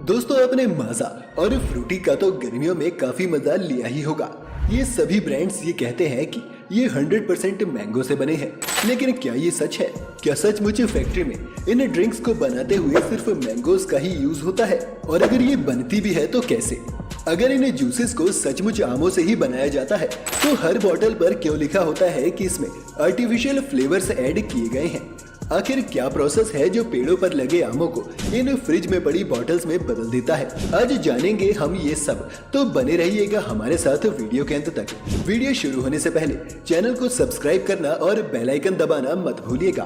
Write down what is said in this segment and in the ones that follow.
दोस्तों आपने माजा और फ्रूटी का तो गर्मियों में काफी मजा लिया ही होगा। ये सभी ब्रांड्स ये कहते हैं कि ये 100% मैंगो से बने हैं, लेकिन क्या ये सच है? क्या सचमुच फैक्ट्री में इन ड्रिंक्स को बनाते हुए सिर्फ मैंगोज का ही यूज होता है? और अगर ये बनती भी है तो कैसे? अगर इन जूसेस को सचमुच आमों से ही बनाया जाता है तो हर बोतल पर क्यों लिखा होता है कि इसमें आर्टिफिशियल फ्लेवर्स ऐड किए गए हैं? आखिर क्या प्रोसेस है जो पेड़ों पर लगे आमों को इन फ्रिज में पड़ी बॉटल्स में बदल देता है? आज जानेंगे हम ये सब, तो बने रहिएगा हमारे साथ वीडियो के अंत तक। वीडियो शुरू होने से पहले चैनल को सब्सक्राइब करना और बेल आइकन दबाना मत भूलिएगा।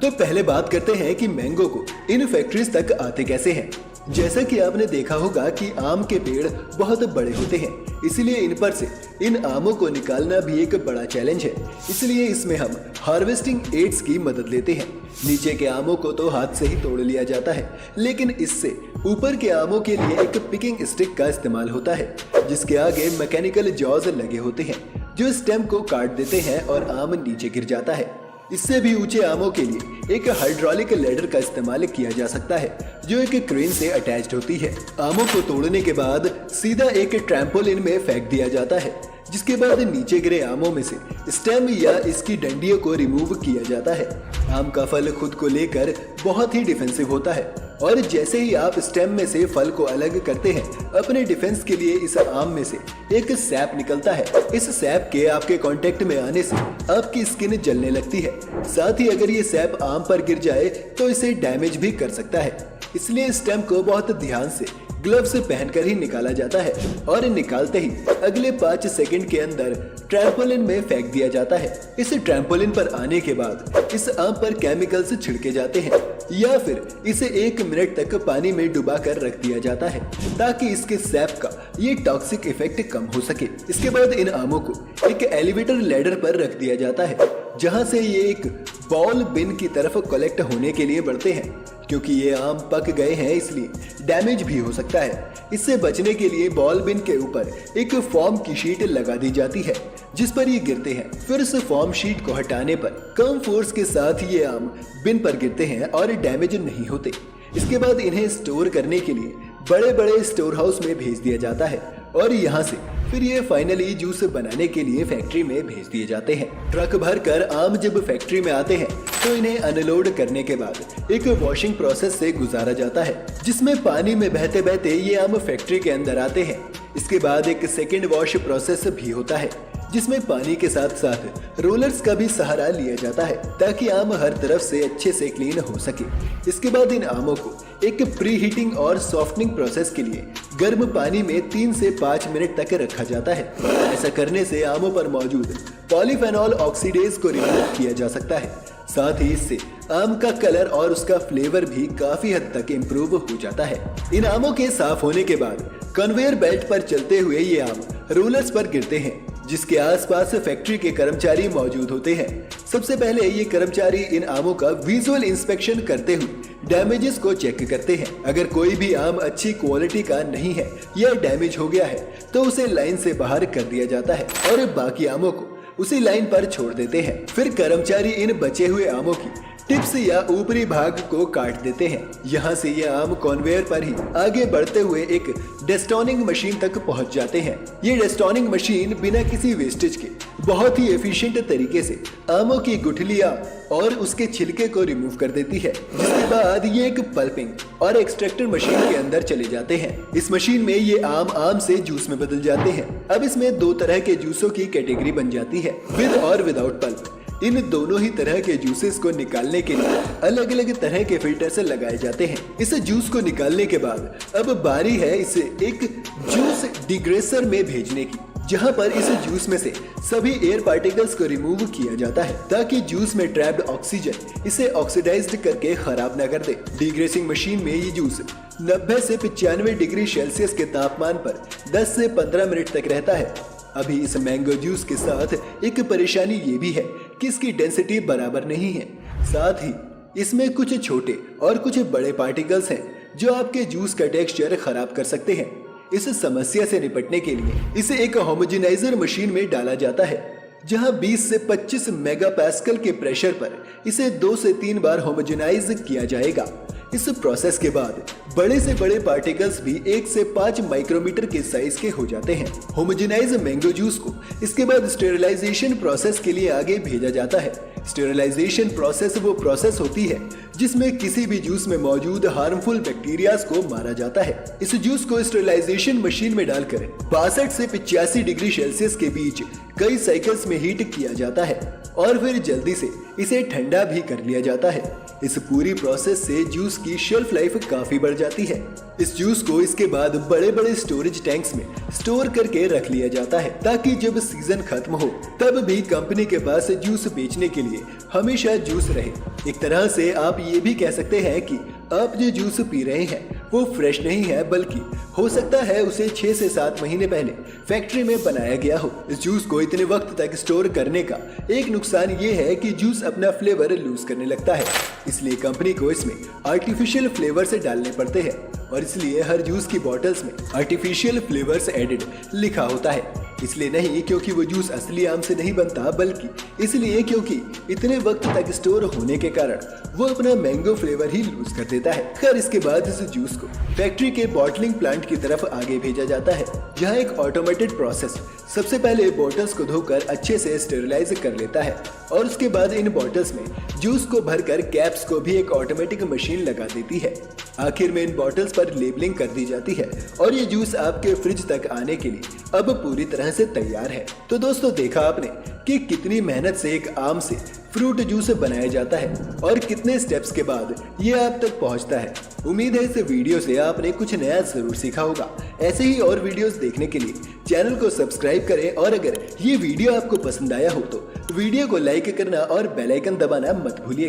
तो पहले बात करते हैं कि मैंगो को इन फैक्ट्रीज तक आते कैसे हैं। जैसा कि आपने देखा होगा कि आम के पेड़ बहुत बड़े होते हैं, इसलिए इन पर से इन आमों को निकालना भी एक बड़ा चैलेंज है। इसलिए इसमें हम हार्वेस्टिंग एड्स की मदद लेते हैं। नीचे के आमों को तो हाथ से ही तोड़ लिया जाता है, लेकिन इससे ऊपर के आमों के लिए एक पिकिंग स्टिक का इस्तेमाल होता है, जिसके आगे मैकेनिकल जॉज लगे होते हैं जो स्टेम को काट देते हैं और आम नीचे गिर जाता है। इससे भी ऊंचे आमों के लिए एक हाइड्रोलिक लेडर का इस्तेमाल किया जा सकता है, जो एक क्रेन से अटैच्ड होती है। आमों को तोड़ने के बाद सीधा एक ट्रैम्पोलिन में फेंक दिया जाता है, जिसके बाद नीचे गिरे आमों में से स्टेम या इसकी डंडियों को रिमूव किया जाता है। आम का फल खुद को लेकर बहुत ही डिफेंसिव होता है, और जैसे ही आप स्टेम में से फल को अलग करते हैं, अपने डिफेंस के लिए इस आम में से एक सैप निकलता है। इस सैप के आपके कांटेक्ट में आने से आपकी स्किन जलने लगती है। साथ ही अगर ये सैप आम पर गिर जाए तो इसे डैमेज भी कर सकता है। इसलिए स्टेम को बहुत ध्यान से ग्लव्स पहनकर ही निकाला जाता है, और निकालते ही अगले 5 सेकंड के अंदर ट्रैम्पोलिन में फेंक दिया जाता है। इस ट्रैम्पोलिन पर आने के बाद इस आम पर केमिकल्स छिड़के जाते हैं, या फिर इसे 1 मिनट तक पानी में डुबा कर रख दिया जाता है, ताकि इसके सैप का ये टॉक्सिक इफेक्ट कम हो सके। इसके बाद इन आमों को एक एलिवेटर लैडर पर रख दिया जाता है, जहां से ये एक बॉल बिन की तरफ कलेक्ट होने के लिए बढ़ते हैं। क्योंकि ये आम पक गए हैं, इसलिए डैमेज भी हो सकता है। इससे बचने के लिए बॉल बिन के ऊपर एक फोम की शीट लगा दी जाती है, जिस पर ये गिरते हैं। फिर इस फोम शीट को हटाने पर कम फोर्स के साथ ये आम बिन पर गिरते हैं और डैमेज नहीं होते। इसके बाद इन्हें स्टोर करने के लिए बड़े बड़े स्टोर हाउस में भेज दिया जाता है, और यहाँ से फिर ये फाइनली जूस बनाने के लिए फैक्ट्री में भेज दिए जाते हैं। ट्रक भर कर आम जब फैक्ट्री में आते हैं तो इन्हें अनलोड करने के बाद एक वॉशिंग प्रोसेस से गुजारा जाता है, जिसमें पानी में बहते बहते ये आम फैक्ट्री के अंदर आते हैं। इसके बाद एक सेकेंड वॉश प्रोसेस भी होता है, जिसमें पानी के साथ साथ रोलर्स का भी सहारा लिया जाता है, ताकि आम हर तरफ से अच्छे से क्लीन हो सके। इसके बाद इन आमों को एक प्री हीटिंग और सॉफ्टनिंग प्रोसेस के लिए गर्म पानी में 3 से 5 मिनट तक रखा जाता है। ऐसा करने से आमों पर मौजूद पॉलीफेनॉल ऑक्सीडेज को रिमूव किया जा सकता है। साथ ही इससे आम का कलर और उसका फ्लेवर भी काफी हद तक इम्प्रूव हो जाता है। इन आमों के साफ होने के बाद कन्वेयर बेल्ट पर चलते हुए ये आम रोलर्स पर गिरते हैं, जिसके आसपास फैक्ट्री के कर्मचारी मौजूद होते हैं। सबसे पहले ये कर्मचारी इन आमों का विजुअल इंस्पेक्शन करते हुए डैमेजेस को चेक करते हैं। अगर कोई भी आम अच्छी क्वालिटी का नहीं है या डैमेज हो गया है तो उसे लाइन से बाहर कर दिया जाता है, और बाकी आमों को उसी लाइन पर छोड़ देते हैं। फिर कर्मचारी इन बचे हुए आमों की टिप्स या ऊपरी भाग को काट देते हैं। यहाँ से ये आम कन्वेयर पर ही आगे बढ़ते हुए एक डेस्टोनिंग मशीन तक पहुँच जाते हैं। ये डेस्टोनिंग मशीन बिना किसी वेस्टेज के बहुत ही एफिशिएंट तरीके से आमों की गुठलियाँ और उसके छिलके को रिमूव कर देती है, जिसके बाद ये एक पल्पिंग और एक्सट्रैक्टर मशीन के अंदर चले जाते हैं। इस मशीन में ये आम से जूस में बदल जाते हैं। अब इसमें 2 तरह के जूसों की कैटेगरी बन जाती है, विद और विदाउट पल्प। इन दोनों ही तरह के जूसेस को निकालने के लिए अलग अलग तरह के फिल्टर से लगाए जाते हैं। इस जूस को निकालने के बाद अब बारी है इसे एक जूस डिग्रेसर में भेजने की, जहां पर इस जूस में से सभी एयर पार्टिकल्स को रिमूव किया जाता है, ताकि जूस में ट्रैप्ड ऑक्सीजन इसे ऑक्सीडाइज्ड करके खराब न कर दे। डिग्रेसिंग मशीन में ये जूस 90 से 95 डिग्री सेल्सियस के तापमान पर 10 से 15 मिनट तक रहता है। अभी इस मैंगो जूस के साथ एक परेशानी ये भी है कि इसकी डेंसिटी बराबर नहीं है। साथ ही इसमें कुछ छोटे और कुछ बड़े पार्टिकल्स हैं, जो आपके जूस का टेक्सचर खराब कर सकते हैं। इस समस्या से निपटने के लिए इसे एक होमोजेनाइजर मशीन में डाला जाता है, जहां 20 से 25 मेगापास्कल के प्रेशर पर इसे 2 से 3 बार होमोजेनाइज किया जाएगा। इस प्रोसेस के बाद बड़े से बड़े पार्टिकल्स भी 1 से 5 माइक्रोमीटर के साइज के हो जाते हैं। होमोजेनाइज मैंगो जूस को इसके बाद स्टेरिलाइजेशन प्रोसेस के लिए आगे भेजा जाता है। स्टेरिलाइजेशन प्रोसेस वो प्रोसेस होती है जिसमें किसी भी जूस में मौजूद हार्मफुल बैक्टीरियाज को मारा जाता है। इस जूस को स्टेरिलाइजेशन मशीन में डालकर 62 से 85 डिग्री सेल्सियस के बीच कई साइकिल्स में हीट किया जाता है और फिर जल्दी से इसे ठंडा भी कर लिया जाता है। इस पूरी प्रोसेस से जूस की शेल्फ लाइफ काफी बढ़ जाती है। इस जूस को इसके बाद बड़े बड़े स्टोरेज टैंक्स में स्टोर करके रख लिया जाता है ताकि जब सीजन खत्म हो तब भी कंपनी के पास जूस बेचने के लिए हमेशा जूस रहे। एक तरह से आप ये भी कह सकते हैं कि आप जो जूस पी रहे हैं वो फ्रेश नहीं है, बल्कि हो सकता है उसे 6 से 7 महीने पहले फैक्ट्री में बनाया गया हो। इस जूस को इतने वक्त तक स्टोर करने का एक नुकसान ये है कि जूस अपना फ्लेवर लूज करने लगता है, इसलिए कंपनी को इसमें आर्टिफिशियल फ्लेवर्स डालने पड़ते हैं और इसलिए हर जूस की बॉटल्स में आर्टिफिशियल फ्लेवर्स एडेड लिखा होता है। इसलिए नहीं क्योंकि वो जूस असली आम से नहीं बनता, बल्कि इसलिए क्योंकि इतने वक्त तक स्टोर होने के कारण वो अपना मैंगो फ्लेवर ही लूज कर देता है। खैर इसके बाद इस जूस को फैक्ट्री के बॉटलिंग प्लांट की तरफ आगे भेजा जाता है, जहाँ एक ऑटोमेटेड प्रोसेस सबसे पहले बोतल्स को धोकर अच्छे से स्टेरिलाइज कर लेता है और उसके बाद इन बोतल्स में जूस को भरकर कैप्स को भी एक ऑटोमेटिक मशीन लगा देती है। आखिर में इन बोतल्स पर लेबलिंग कर दी जाती है और ये जूस आपके फ्रिज तक आने के लिए अब पूरी तरह से तैयार है। तो दोस्तों देखा आपने कि कितनी मेहनत से एक आम से फ्रूट जूस बनाया जाता है और कितने स्टेप्स के बाद ये आप तक पहुंचता है। उम्मीद है इस वीडियो से आपने कुछ नया जरूर सीखा होगा। ऐसे ही और वीडियोस देखने के लिए चैनल को सब्सक्राइब करें और अगर ये वीडियो आपको पसंद आया हो तो वीडियो को लाइक करना और बेल आइकन दबाना मत भूलिएगा।